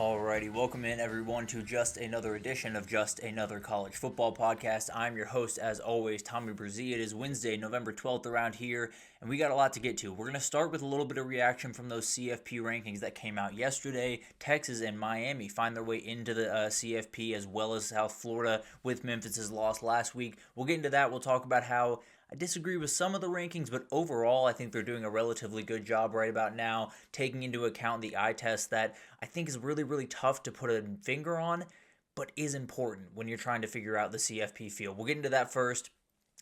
Alrighty, welcome in everyone to just another edition of Just Another College Football Podcast. I'm your host, as always, Tommy Brzee. It is Wednesday, November 12th around here, and we got a lot to get to. We're going to start with a little bit of reaction from those CFP rankings that came out yesterday. Texas and Miami find their way into the CFP, as well as South Florida with Memphis's loss last week. We'll get into that. We'll talk about how I disagree with some of the rankings, but overall, I think they're doing a relatively good job right about now, taking into account the eye test that I think is really tough to put a finger on, but is important when you're trying to figure out the CFP field. We'll get into that first,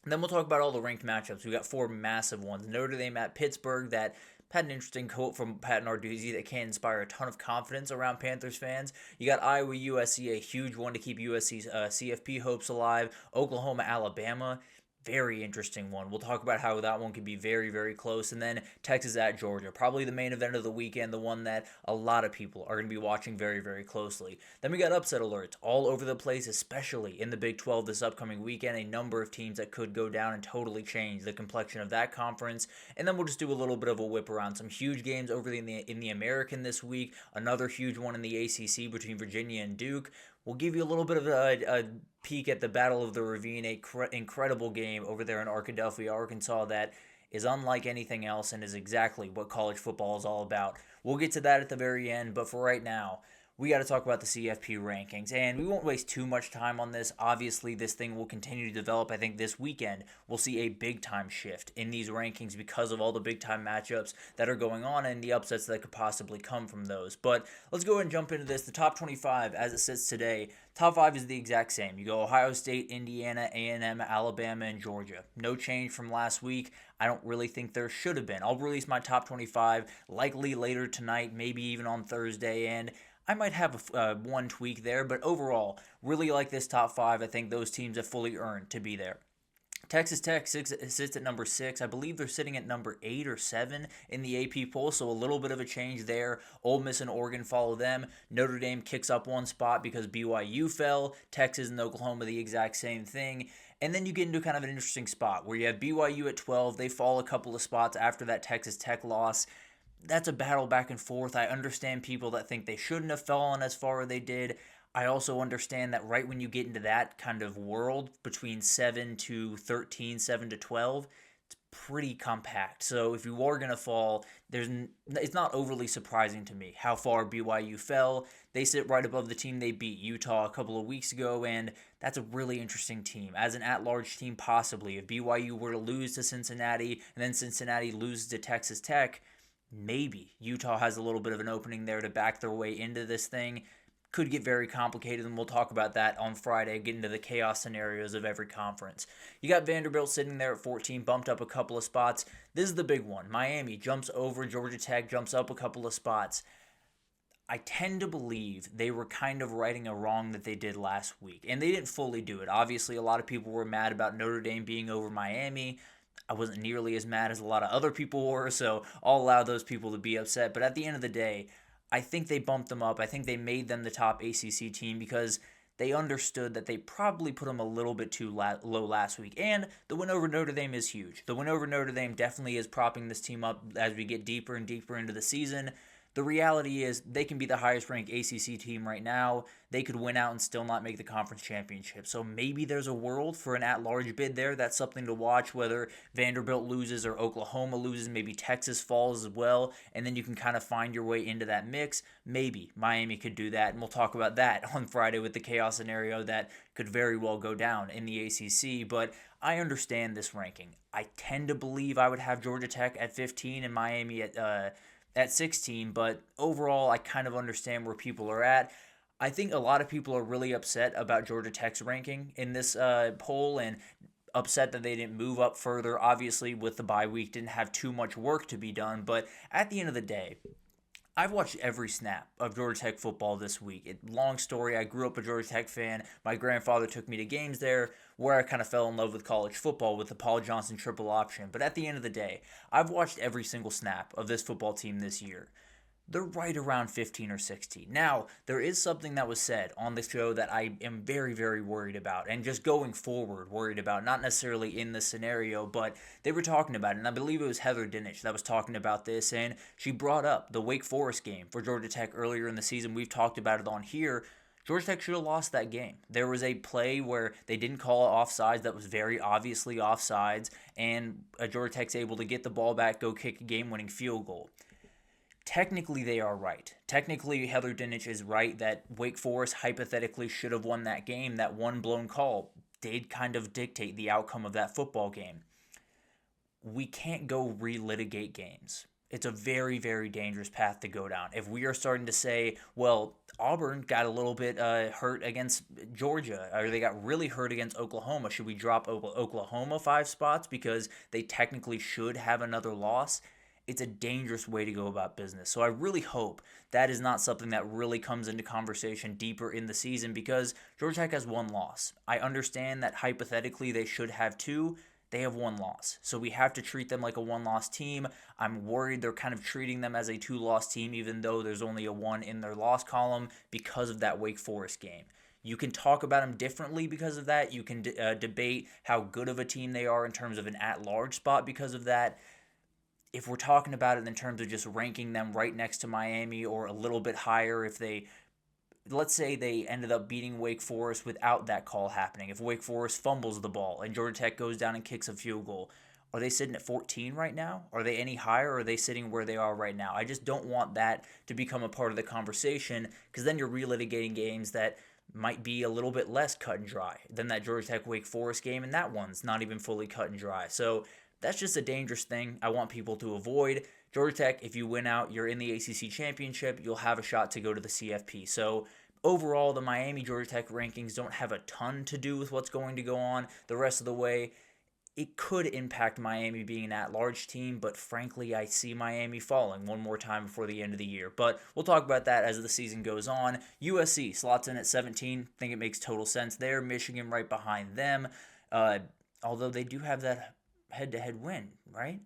and then we'll talk about all the ranked matchups. We got four massive ones. Notre Dame at Pittsburgh, that had an interesting quote from Pat Narduzzi that can inspire a ton of confidence around Panthers fans. You got Iowa USC, a huge one to keep USC's CFP hopes alive. Oklahoma Alabama, very interesting one. We'll talk about how that one could be very close. And then Texas at Georgia, probably the main event of the weekend, the one that a lot of people are going to be watching very closely. Then we got upset alerts all over the place, especially in the Big 12 this upcoming weekend. A number of teams that could go down and totally change the complexion of that conference. And then we'll just do a little bit of a whip around some huge games over in the American this week. Another huge one in the ACC between Virginia and Duke. We'll give you a little bit of a peek at the Battle of the Ravine, incredible game over there in Arkadelphia, Arkansas, that is unlike anything else and is exactly what college football is all about. We'll get to that at the very end, but for right now, we got to talk about the CFP rankings, and we won't waste too much time on this. Obviously, this thing will continue to develop. I think this weekend we'll see a big-time shift in these rankings because of all the big-time matchups that are going on and the upsets that could possibly come from those. But let's go ahead and jump into this. The top 25, as it sits today, top 5 is the exact same. You go Ohio State, Indiana, A&M, Alabama, and Georgia. No change from last week. I don't really think there should have been. I'll release my top 25 likely later tonight, maybe even on Thursday, and I might have one tweak there, but overall, really like this top 5. I think those teams have fully earned to be there. Texas Tech sits at number 6. I believe they're sitting at number 8 or 7 in the AP poll, so a little bit of a change there. Ole Miss and Oregon follow them. Notre Dame kicks up one spot because BYU fell. Texas and Oklahoma, the exact same thing. And then you get into kind of an interesting spot where you have BYU at 12. They fall a couple of spots after that Texas Tech loss. That's a battle back and forth. I understand people that think they shouldn't have fallen as far as they did. I also understand that right when you get into that kind of world between 7 to 13, 7 to 12, it's pretty compact. So if you are going to fall, it's not overly surprising to me how far BYU fell. They sit right above the team they beat, Utah, a couple of weeks ago, and that's a really interesting team. As an at-large team, possibly, if BYU were to lose to Cincinnati and then Cincinnati loses to Texas Tech, maybe Utah has a little bit of an opening there to back their way into this thing. Could get very complicated, and we'll talk about that on Friday, get into the chaos scenarios of every conference. You got Vanderbilt sitting there at 14, bumped up a couple of spots. This is the big one. Miami jumps over Georgia Tech, jumps up a couple of spots. I tend to believe they were kind of righting a wrong that they did last week, and they didn't fully do it. Obviously, a lot of people were mad about Notre Dame being over Miami. I wasn't nearly as mad as a lot of other people were, so I'll allow those people to be upset. But at the end of the day, I think they bumped them up. I think they made them the top ACC team because they understood that they probably put them a little bit too low last week. And the win over Notre Dame is huge. The win over Notre Dame definitely is propping this team up as we get deeper and deeper into the season. The reality is they can be the highest ranked ACC team right now. They could win out and still not make the conference championship. So maybe there's a world for an at-large bid there. That's something to watch, whether Vanderbilt loses or Oklahoma loses. Maybe Texas falls as well, and then you can kind of find your way into that mix. Maybe Miami could do that, and we'll talk about that on Friday with the chaos scenario that could very well go down in the ACC. But I understand this ranking. I tend to believe I would have Georgia Tech at 15 and Miami at 16, but overall, I kind of understand where people are at. I think a lot of people are really upset about Georgia Tech's ranking in this poll and upset that they didn't move up further. Obviously, with the bye week, didn't have too much work to be done, but at the end of the day, I've watched every snap of Georgia Tech football this week. Long story, I grew up a Georgia Tech fan. My grandfather took me to games there where I kind of fell in love with college football with the Paul Johnson triple option. But at the end of the day, I've watched every single snap of this football team this year. they're right around 15 or 16. Now, there is something that was said on the show that I am very, very worried about, and just going forward worried about, not necessarily in this scenario, but they were talking about it, and I believe it was Heather Dinich that was talking about this, and she brought up the Wake Forest game for Georgia Tech earlier in the season. We've talked about it on here. Georgia Tech should have lost that game. There was a play where they didn't call offsides that was very obviously offsides, and Georgia Tech's able to get the ball back, go kick a game-winning field goal. Technically, they are right. Technically, Heather Dinich is right that Wake Forest hypothetically should have won that game. That one blown call did kind of dictate the outcome of that football game. We can't go relitigate games. It's a very, very dangerous path to go down. If we are starting to say, well, Auburn got a little bit hurt against Georgia, or they got really hurt against Oklahoma, should we drop Oklahoma 5 spots because they technically should have another loss? It's a dangerous way to go about business. So I really hope that is not something that really comes into conversation deeper in the season, because Georgia Tech has one loss. I understand that hypothetically they should have 2. They have 1 loss. So we have to treat them like a 1-loss team. I'm worried they're kind of treating them as a 2-loss team, even though there's only a 1 in their loss column because of that Wake Forest game. You can talk about them differently because of that. You can debate how good of a team they are in terms of an at-large spot because of that. If we're talking about it in terms of just ranking them right next to Miami or a little bit higher, if they, let's say they ended up beating Wake Forest without that call happening. If Wake Forest fumbles the ball and Georgia Tech goes down and kicks a field goal, are they sitting at 14 right now? Are they any higher, or are they sitting where they are right now? I just don't want that to become a part of the conversation, because then you're relitigating games that might be a little bit less cut and dry than that Georgia Tech Wake Forest game, and that one's not even fully cut and dry. So that's just a dangerous thing I want people to avoid. Georgia Tech, if you win out, you're in the ACC Championship. You'll have a shot to go to the CFP. So overall, the Miami-Georgia Tech rankings don't have a ton to do with what's going to go on the rest of the way. It could impact Miami being an at-large team, but frankly, I see Miami falling one more time before the end of the year. But we'll talk about that as the season goes on. USC slots in at 17. I think it makes total sense there. Michigan right behind them. Although they do have that head-to-head win, right?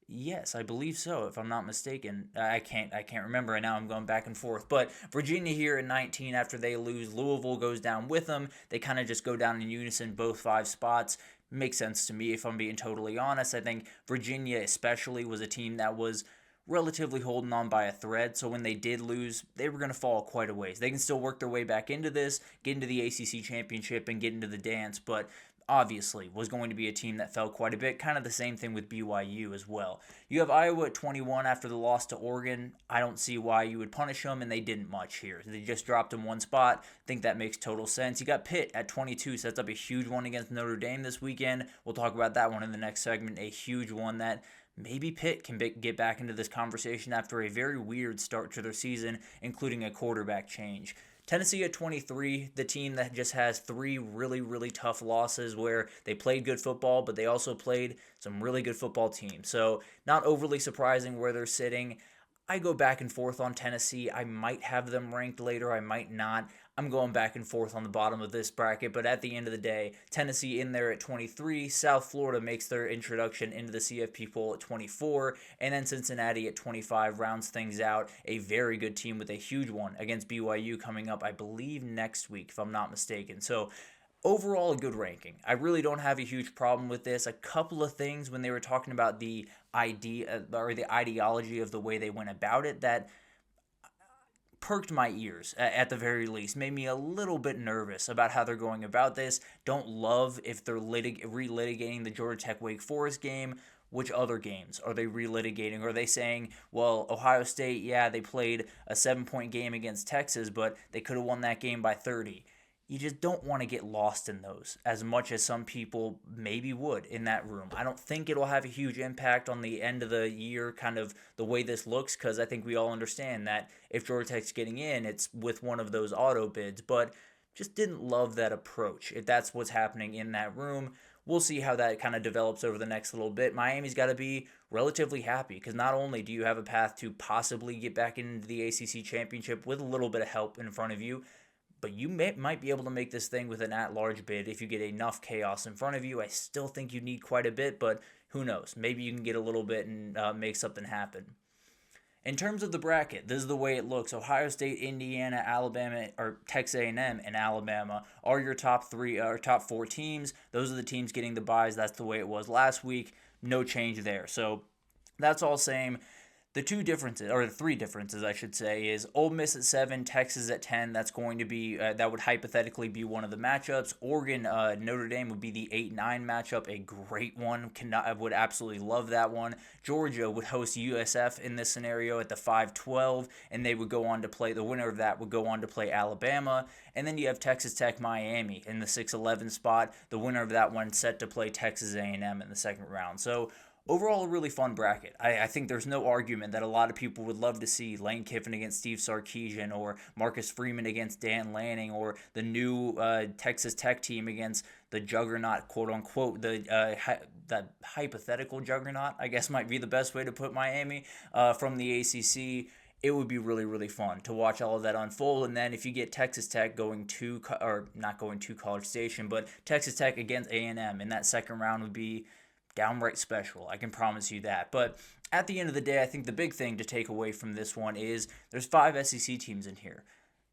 Yes, I believe so, if I'm not mistaken. I can't remember, and now I'm going back and forth. But Virginia here at 19 after they lose. Louisville goes down with them. They kind of just go down in unison, both 5 spots. Makes sense to me, if I'm being totally honest. I think Virginia especially was a team that was relatively holding on by a thread, so when they did lose, they were going to fall quite a ways. They can still work their way back into this, get into the ACC Championship, and get into the dance, but obviously was going to be a team that fell quite a bit. Kind of the same thing with BYU as well. You have Iowa at 21 after the loss to Oregon. I don't see why you would punish them, and they didn't much here. They just dropped them 1 spot. I think that makes total sense. You got Pitt at 22, sets up a huge one against Notre Dame this weekend. We'll talk about that one in the next segment, a huge one that maybe Pitt can get back into this conversation after a very weird start to their season, including a quarterback change. Tennessee at 23, the team that just has 3 really, really tough losses where they played good football, but they also played some really good football teams. So not overly surprising where they're sitting. I go back and forth on Tennessee. I might have them ranked later. I might not. I'm going back and forth on the bottom of this bracket, but at the end of the day, Tennessee in there at 23. South Florida makes their introduction into the CFP poll at 24, and then Cincinnati at 25 rounds things out. A very good team with a huge one against BYU coming up, I believe, next week, if I'm not mistaken. So overall, a good ranking. I really don't have a huge problem with this. A couple of things when they were talking about the idea or the ideology of the way they went about it that perked my ears, at the very least, made me a little bit nervous about how they're going about this. Don't love if they're relitigating the Georgia Tech Wake Forest game. Which other games are they relitigating? Are they saying, well, Ohio State, yeah, they played a 7-point game against Texas, but they could have won that game by 30. You just don't want to get lost in those as much as some people maybe would in that room. I don't think it'll have a huge impact on the end of the year, kind of the way this looks, because I think we all understand that if Georgia Tech's getting in, it's with one of those auto bids, but just didn't love that approach. If that's what's happening in that room, we'll see how that kind of develops over the next little bit. Miami's got to be relatively happy, because not only do you have a path to possibly get back into the ACC Championship with a little bit of help in front of you, but you might be able to make this thing with an at-large bid if you get enough chaos in front of you. I still think you need quite a bit, but who knows? Maybe you can get a little bit and make something happen. In terms of the bracket, this is the way it looks. Ohio State, Indiana, Alabama, or Texas A&M and Alabama are your top three or top four teams. Those are the teams getting the byes. That's the way it was last week. No change there. So that's all same. The two differences, or the three differences, I should say, is Ole Miss at 7, Texas at 10. That's going to be that would hypothetically be one of the matchups. Oregon, Notre Dame would be the 8-9 matchup, a great one. I would absolutely love that one. Georgia would host USF in this scenario at the 5-12, and they would go on to play. The winner of that would go on to play Alabama, and then you have Texas Tech, Miami in the 6-11 spot. The winner of that one set to play Texas A&M in the second round. So overall, a really fun bracket. I think there's no argument that a lot of people would love to see Lane Kiffin against Steve Sarkisian, or Marcus Freeman against Dan Lanning, or the new Texas Tech team against the juggernaut, quote unquote, the hypothetical juggernaut, I guess might be the best way to put Miami from the ACC. It would be really, really fun to watch all of that unfold. And then if you get Texas Tech going to, or not going to College Station, but Texas Tech against A&M in that second round would be downright special. I can promise you that. But at the end of the day, I think the big thing to take away from this one is there's 5 SEC teams in here.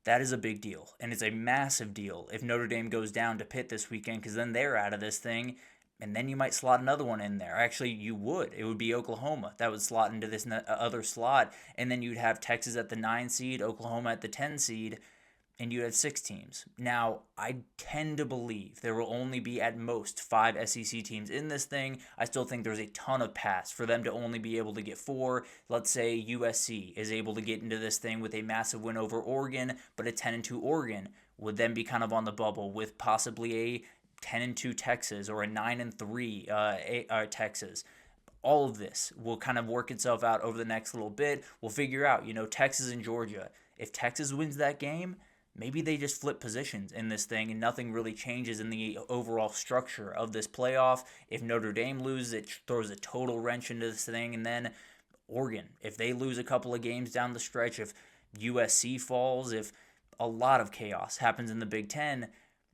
That is a big deal, and it's a massive deal if Notre Dame goes down to Pitt this weekend, because then they're out of this thing, and then you might slot another one in there. Actually, you would. It would be Oklahoma that would slot into this other slot, and then you'd have Texas at the 9 seed, Oklahoma at the 10 seed, and you have 6 teams. Now, I tend to believe there will only be at most 5 SEC teams in this thing. I still think there's a ton of paths for them to only be able to get 4. Let's say USC is able to get into this thing with a massive win over Oregon, but a 10-2 Oregon would then be kind of on the bubble with possibly a 10-2 Texas or a 9-3 Texas. All of this will kind of work itself out over the next little bit. We'll figure out, Texas and Georgia. If Texas wins that game, maybe they just flip positions in this thing and nothing really changes in the overall structure of this playoff. If Notre Dame loses, it throws a total wrench into this thing. And then Oregon, if they lose a couple of games down the stretch, if USC falls, if a lot of chaos happens in the Big Ten,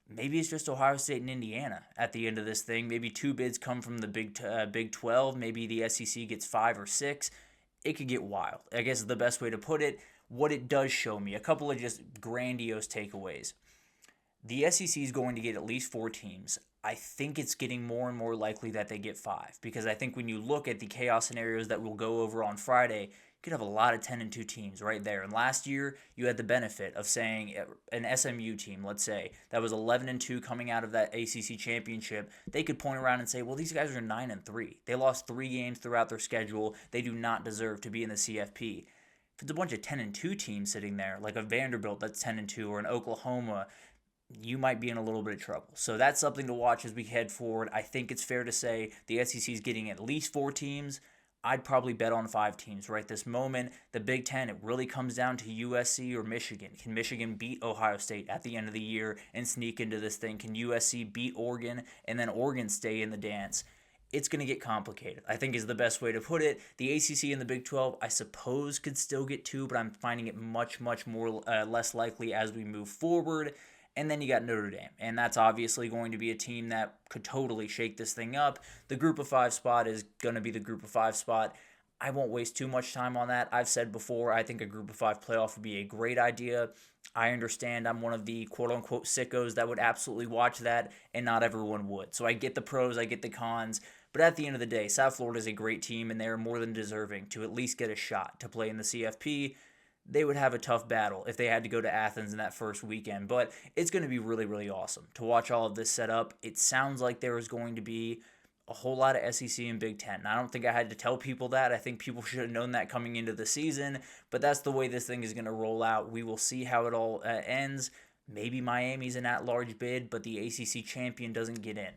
maybe it's just Ohio State and Indiana at the end of this thing. Maybe 2 bids come from the Big 12. Maybe the SEC gets 5 or 6. It could get wild, I guess is the best way to put it. What it does show me, a couple of just grandiose takeaways. The SEC is going to get at least 4 teams. I think it's getting more and more likely that they get 5, because I think when you look at the chaos scenarios that we'll go over on Friday, you could have a lot of 10-2 teams right there. And last year, you had the benefit of saying an SMU team, let's say, that was 11-2 coming out of that ACC championship, they could point around and say, well, these guys are 9-3. They lost 3 games throughout their schedule. They do not deserve to be in the CFP. If it's a bunch of 10-2 teams sitting there, like a Vanderbilt that's 10-2 or an Oklahoma, you might be in a little bit of trouble. So that's something to watch as we head forward. I think it's fair to say the SEC is getting at least 4 teams. I'd probably bet on 5 teams right this moment. The Big Ten, it really comes down to USC or Michigan. Can Michigan beat Ohio State at the end of the year and sneak into this thing? Can USC beat Oregon and then Oregon stay in the dance? It's going to get complicated, I think is the best way to put it. The ACC and the Big 12, I suppose, could still get 2, but I'm finding it much, much more less likely as we move forward. And then you got Notre Dame, and that's obviously going to be a team that could totally shake this thing up. The Group of 5 spot is going to be the Group of 5 spot. I won't waste too much time on that. I've said before, I think a Group of 5 playoff would be a great idea. I understand I'm one of the quote-unquote sickos that would absolutely watch that, and not everyone would. So I get the pros, I get the cons. But at the end of the day, South Florida is a great team, and they are more than deserving to at least get a shot to play in the CFP. They would have a tough battle if they had to go to Athens in that first weekend, but it's going to be really, really awesome to watch all of this set up. It sounds like there is going to be a whole lot of SEC and Big Ten. I don't think I had to tell people that. I think people should have known that coming into the season, but that's the way this thing is going to roll out. We will see how it all ends. Maybe Miami's an at-large bid, but the ACC champion doesn't get in.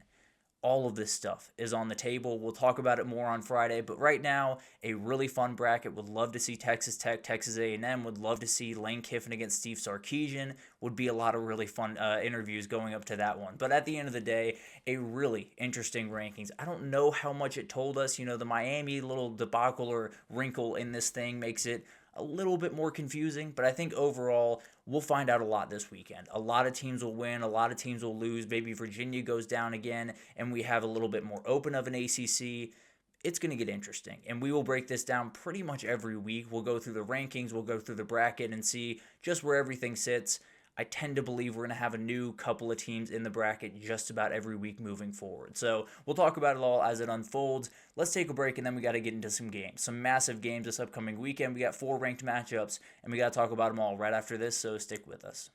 All of this stuff is on the table. We'll talk about it more on Friday, but right now, a really fun bracket. Would love to see Texas Tech, Texas A&M. Would love to see Lane Kiffin against Steve Sarkisian. Would be a lot of really fun interviews going up to that one. But at the end of the day, a really interesting rankings. I don't know how much it told us. The Miami little debacle or wrinkle in this thing makes it a little bit more confusing, but I think overall we'll find out a lot this weekend. A lot of teams will win, a lot of teams will lose. Maybe Virginia goes down again, and we have a little bit more open of an ACC. it's going to get interesting. And we will break this down pretty much every week. We'll go through the rankings, we'll go through the bracket and see just where everything sits. I tend to believe we're going to have a new couple of teams in the bracket just about every week moving forward. So we'll talk about it all as it unfolds. Let's take a break, and then we got to get into some games. Some massive games this upcoming weekend. We got 4 ranked matchups, and we got to talk about them all right after this, so stick with us.